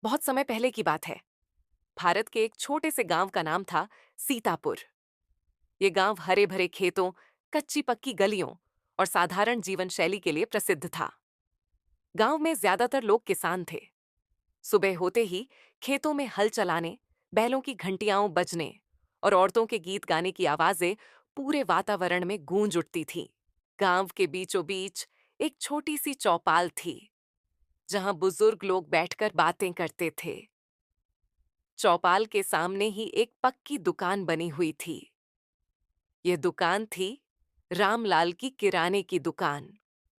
बहुत समय पहले की बात है। भारत के एक छोटे से गांव का नाम था सीतापुर। ये गांव हरे भरे खेतों, कच्ची पक्की गलियों और साधारण जीवन शैली के लिए प्रसिद्ध था। गांव में ज्यादातर लोग किसान थे। सुबह होते ही खेतों में हल चलाने, बैलों की घंटियां बजने और औरतों के गीत गाने की आवाजें पूरे वातावरण में गूंज उठती थीं। गांव के बीचों बीच एक छोटी सी चौपाल थी, जहां बुजुर्ग लोग बैठकर बातें करते थे। चौपाल के सामने ही एक पक्की दुकान बनी हुई थी। ये दुकान थी रामलाल की किराने की दुकान।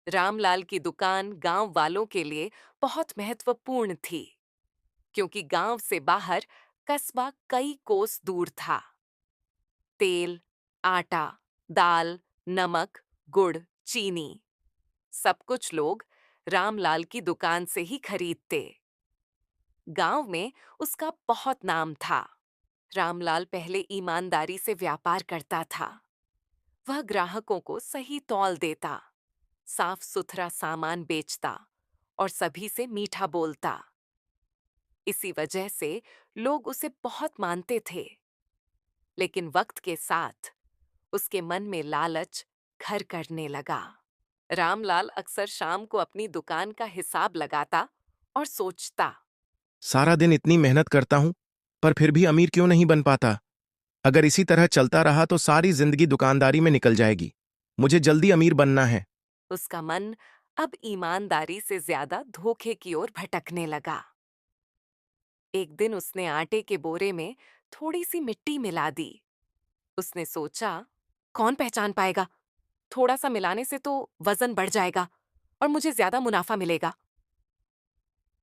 रामलाल की दुकान गांव वालों के लिए बहुत महत्वपूर्ण थी, क्योंकि गांव से बाहर कस्बा कई कोस दूर था। तेल, आटा, दाल, नमक, गुड़, चीनी, सब कुछ लोग रामलाल की दुकान से ही खरीदते। गांव में उसका बहुत नाम था। रामलाल पहले ईमानदारी से व्यापार करता था। वह ग्राहकों को सही तौल देता, साफ सुथरा सामान बेचता और सभी से मीठा बोलता। इसी वजह से लोग उसे बहुत मानते थे। लेकिन वक्त के साथ उसके मन में लालच घर करने लगा। रामलाल अक्सर शाम को अपनी दुकान का हिसाब लगाता और सोचता, सारा दिन इतनी मेहनत करता हूं, पर फिर भी अमीर क्यों नहीं बन पाता? अगर इसी तरह चलता रहा तो सारी जिंदगी दुकानदारी में निकल जाएगी। मुझे जल्दी अमीर बनना है। उसका मन अब ईमानदारी से ज्यादा धोखे की ओर भटकने लगा। एक दिन उसने आटे के बोरे में थोड़ी सी मिट्टी मिला दी। उसने सोचा, कौन पहचान पाएगा? थोड़ा सा मिलाने से तो वजन बढ़ जाएगा और मुझे ज्यादा मुनाफा मिलेगा।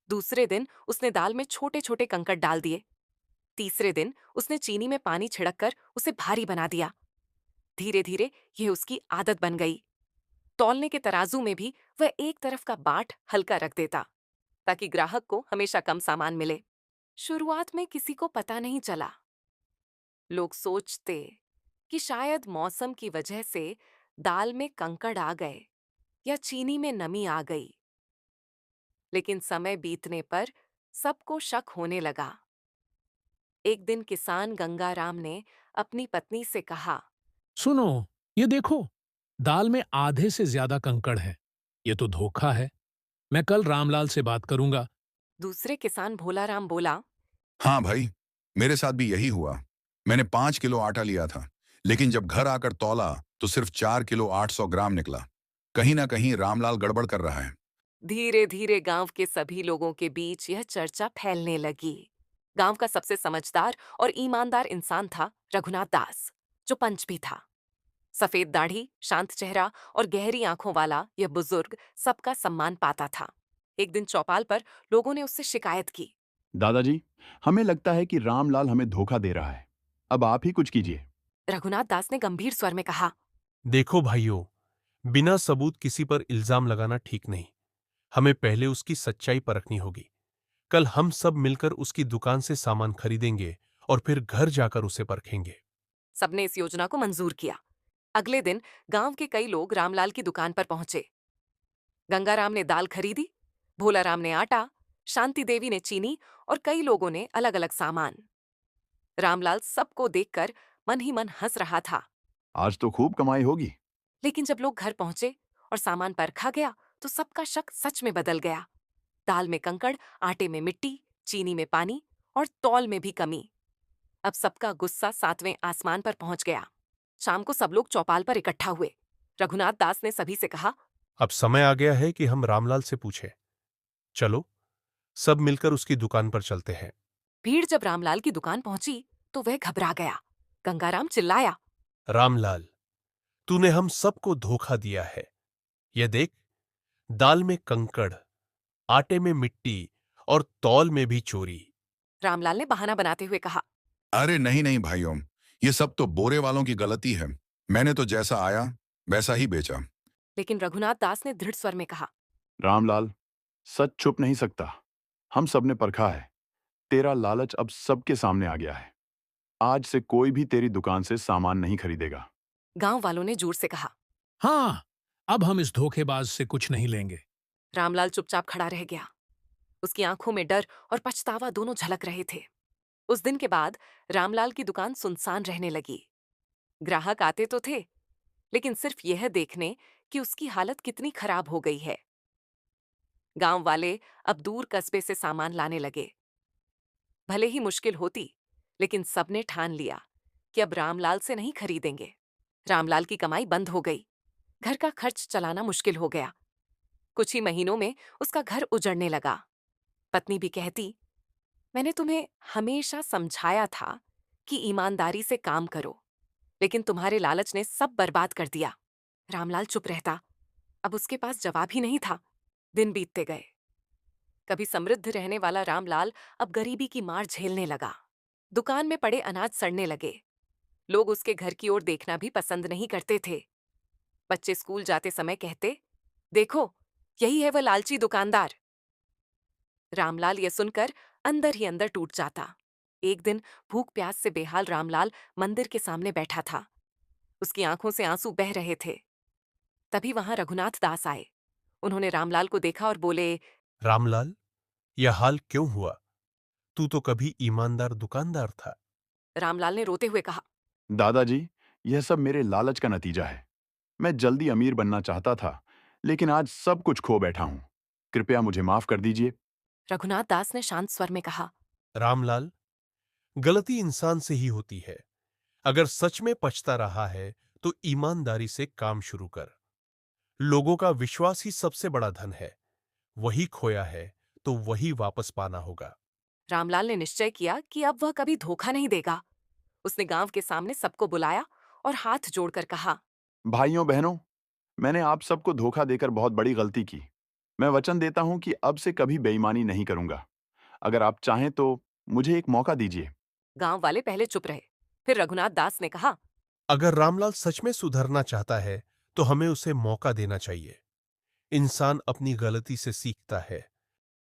दूसरे दिन उसने दाल में छोटे छोटे कंकड़ डाल दिए। तीसरे दिन उसने चीनी में पानी छिड़ककर उसे भारी बना दिया। धीरे धीरे यह उसकी आदत बन गई। तौलने के तराजू में भी वह एक तरफ का बाट हल्का रख देता, ताकि ग्राहक को हमेशा कम सामान मिले। शुरुआत में किसी को पता नहीं चला। लोग सोचते कि शायद मौसम की वजह से दाल में कंकड़ आ गए या चीनी में नमी आ गई। लेकिन समय बीतने पर सबको शक होने लगा। एक दिन किसान गंगाराम ने अपनी पत्नी से कहा, सुनो, ये देखो, दाल में आधे से ज्यादा कंकड़ है। ये तो धोखा है। मैं कल रामलाल से बात करूंगा। दूसरे किसान भोलाराम बोला, हाँ भाई, मेरे साथ भी यही हुआ। मैंने 5 किलो आटा लिया था, लेकिन जब घर आकर तौला तो सिर्फ 4 किलो 800 ग्राम निकला। कहीं ना कहीं रामलाल गड़बड़ कर रहा है। धीरे धीरे गांव के सभी लोगों के बीच यह चर्चा फैलने लगी। गांव का सबसे समझदार और ईमानदार इंसान था रघुनाथ दास, जो पंच भी था। सफेद दाढ़ी, शांत चेहरा और गहरी आंखों वाला यह बुजुर्ग सबका सम्मान पाता था। एक दिन चौपाल पर लोगों ने उससे शिकायत की। दादाजी, हमें लगता है कि रामलाल हमें धोखा दे रहा है। अब आप ही कुछ कीजिए। रघुनाथ दास ने गंभीर स्वर में कहा, देखो भाइयों, बिना सबूत किसी पर इल्जाम लगाना ठीक नहीं। हमें पहले उसकी सच्चाई परखनी होगी। कल हम सब मिलकर उसकी दुकान से सामान खरीदेंगे और फिर घर जाकर उसे परखेंगे। सबने इस योजना को मंजूर किया। अगले दिन गांव के कई लोग रामलाल की दुकान पर पहुंचे। गंगाराम ने दाल खरीदी, भोलाराम ने आटा, शांति देवी ने चीनी और कई लोगों ने अलग अलग सामान। रामलाल सबको देखकर मन ही मन हंस रहा था। आज तो खूब कमाई होगी। लेकिन जब लोग घर पहुंचे और सामान परखा गया, तो सबका शक सच में बदल गया। दाल में कंकड़, आटे में मिट्टी, चीनी में पानी और तौल में भी कमी। अब सबका गुस्सा सातवें आसमान पर पहुंच गया। शाम को सब लोग चौपाल पर इकट्ठा हुए। रघुनाथ दास ने सभी से कहा, अब समय आ गया है कि हम रामलाल से पूछें। चलो, सब मिलकर उसकी दुकान पर चलते हैं। भीड़ जब रामलाल की दुकान पहुंची तो वह घबरा गया। गंगाराम चिल्लाया, रामलाल, तूने हम सबको धोखा दिया है। यह देख, दाल में कंकड़, आटे में मिट्टी और तौल में भी चोरी। रामलाल ने बहाना बनाते हुए कहा, अरे नहीं नहीं भाइयों, ये सब तो बोरे वालों की गलती है। मैंने तो जैसा आया वैसा ही बेचा। लेकिन रघुनाथ दास ने दृढ़ स्वर में कहा, रामलाल, सच छुप नहीं सकता। हम सबने परखा है। तेरा लालच अब सबके सामने आ गया है। आज से कोई भी तेरी दुकान से सामान नहीं खरीदेगा। गांव वालों ने जोर से कहा। हाँ, अब हम इस धोखेबाज से कुछ नहीं लेंगे। रामलाल चुपचाप खड़ा रह गया। उसकी आंखों में डर और पछतावा दोनों झलक रहे थे। उस दिन के बाद रामलाल की दुकान सुनसान रहने लगी। ग्राहक आते तो थे, लेकिन सिर्फ यह देखने कि उसकी हालत कितनी खराब हो गई है। गांव वाले अब दूर कस्बे से सामान लाने लगे। भले ही मुश्किल होती, लेकिन सबने ठान लिया कि अब रामलाल से नहीं खरीदेंगे। रामलाल की कमाई बंद हो गई। घर का खर्च चलाना मुश्किल हो गया। कुछ ही महीनों में उसका घर उजड़ने लगा। पत्नी भी कहती, मैंने तुम्हें हमेशा समझाया था कि ईमानदारी से काम करो, लेकिन तुम्हारे लालच ने सब बर्बाद कर दिया। रामलाल चुप रहता। अब उसके पास जवाब ही नहीं था। दिन बीतते गए। कभी समृद्ध रहने वाला रामलाल अब गरीबी की मार झेलने लगा। दुकान में पड़े अनाज सड़ने लगे। लोग उसके घर की ओर देखना भी पसंद नहीं करते थे। बच्चे स्कूल जाते समय कहते, देखो, यही है वह लालची दुकानदार। रामलाल यह सुनकर अंदर ही अंदर टूट जाता। एक दिन भूख प्यास से बेहाल रामलाल मंदिर के सामने बैठा था। उसकी आंखों से आंसू बह रहे थे। तभी वहां रघुनाथ दास आए। उन्होंने रामलाल को देखा और बोले, रामलाल, यह हाल क्यों हुआ? तू तो कभी ईमानदार दुकानदार था। रामलाल ने रोते हुए कहा, दादाजी, यह सब मेरे लालच का नतीजा है। मैं जल्दी अमीर बनना चाहता था, लेकिन आज सब कुछ खो बैठा हूं। कृपया मुझे माफ कर दीजिए। रघुनाथ दास ने शांत स्वर में कहा, रामलाल, गलती इंसान से ही होती है। अगर सच में पछता रहा है तो ईमानदारी से काम शुरू कर। लोगों का विश्वास ही सबसे बड़ा धन है। वही खोया है तो वही वापस पाना होगा। रामलाल ने निश्चय किया कि अब वह कभी धोखा नहीं देगा। उसने गांव के सामने सबको बुलाया और हाथ जोड़कर कहा, भाइयों बहनों, मैंने आप सबको धोखा देकर बहुत बड़ी गलती की। मैं वचन देता हूं कि अब से कभी बेईमानी नहीं करूंगा। अगर आप चाहें तो मुझे एक मौका दीजिए। गांव वाले पहले चुप रहे। फिर रघुनाथ दास ने कहा, अगर रामलाल सच में सुधरना चाहता है तो हमें उसे मौका देना चाहिए। इंसान अपनी गलती से सीखता है।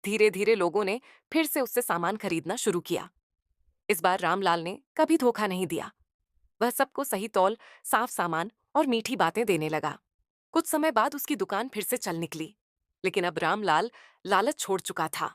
धीरे धीरे लोगों ने फिर से उससे सामान खरीदना शुरू किया। इस बार रामलाल ने कभी धोखा नहीं दिया। वह सबको सही तौल, साफ सामान और मीठी बातें देने लगा। कुछ समय बाद उसकी दुकान फिर से चल निकली। लेकिन अब रामलाल लालच छोड़ चुका था।